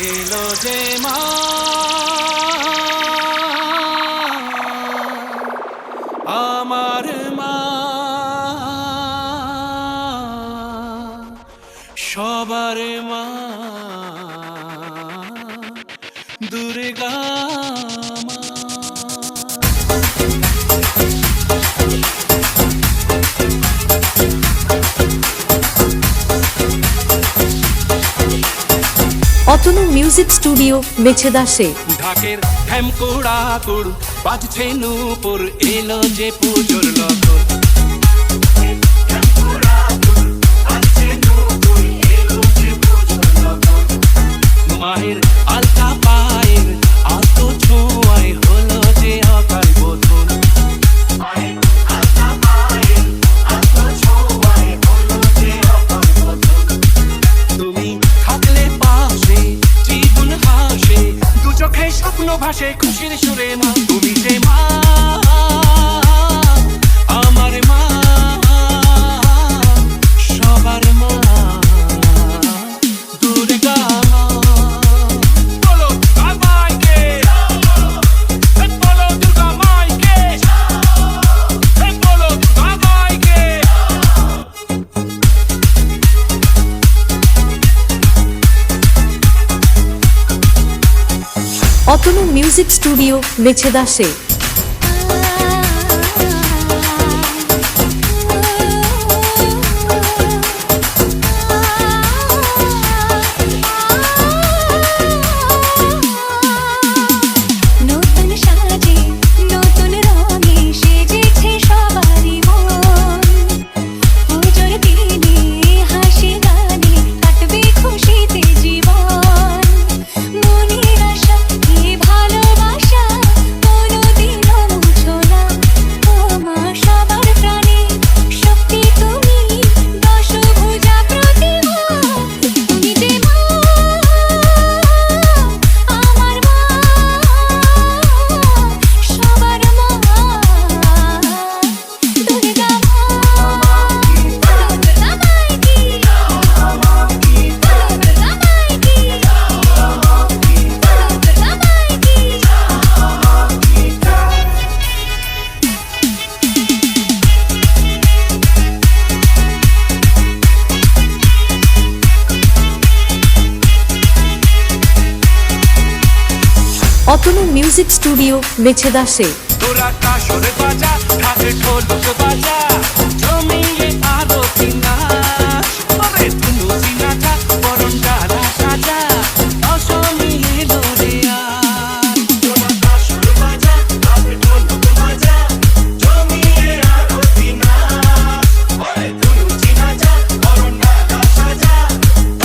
এলো যে মা আমার মা সবার মা দুর্গা মা। অতনু মিউজিক স্টুডিও মেছেদাসে ঢাকের ঢ্যামকুড়াকুড় বাজছে নূপুর এলো যে পুজোর লগন। মায়ের আলতা পায়ের আলতো ছোঁয়ায় হলো যে অকাল বোধন। তুমি থাকলে পাশে জীবন হাসে দু চোখে স্বপ্ন ভাসে খুশির সুরে মা তুমি যে মা আমার মা সবার মা দুর্গা মা। বলো আমাকে বলো দুর্গা মাইকে বলো আমাকে। অতনু মিউজিক স্টুডিও মেছেদাসে নতুন সাজে নতুন রঙে সেজেছে সবারই মন। পুজোর দিনে হাসি গানে কাটবে খুশিতে জীবন। মনের আশা এ ভালোবাসা কোনোদিনও মুছো না। ও মা সবার প্রাণে শক্তি তুমি দশভুজা প্রতিমা। তুমি যে মা আমার মা সবার মা দুর্গা মা। দুর্গা মাইকি দুর্গা মাইকি দুর্গা অতনু মিউজিক স্টুডিও মেছেদাসে তোরা কাসর বাজা ঢাকে ঢোলক বাজা জমিয়ে আরতি নাচ আরে তুনু সিনাটা বরণ ডালা সাজা অসমী এলো রে আজ। তোরা কাসর বাজা ঢাকে ঢোলক বাজা জমিয়ে আরতি নাচ আরে তুনু সিনাটা বরণ ডালা সাজা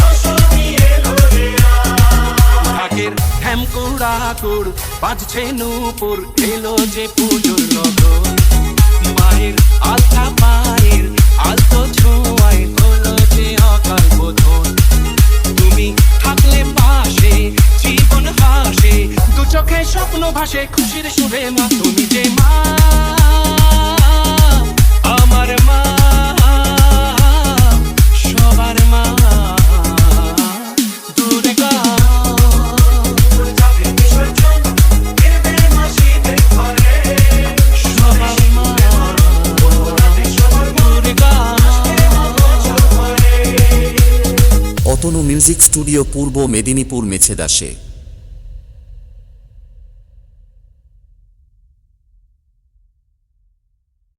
অসমী এলো রে আজ। ঢাকের ঢ্যামকুড়াকুড় বাজছে নূপুর এলো যে পুজোর লগন। মায়ের আলতা পায়ের আলতো ছোঁয়ায় হলো যে অকাল বোধন। তুমি থাকলে পাশে জীবন হাসে দু চোখে স্বপ্ন ভাসে খুশির সুরে মা তুমি যে মা আমার মা সবার মা দুর্গা অতনু মিউজিক স্টুডিও পূর্ব মেদিনীপুর মেছেদাসে।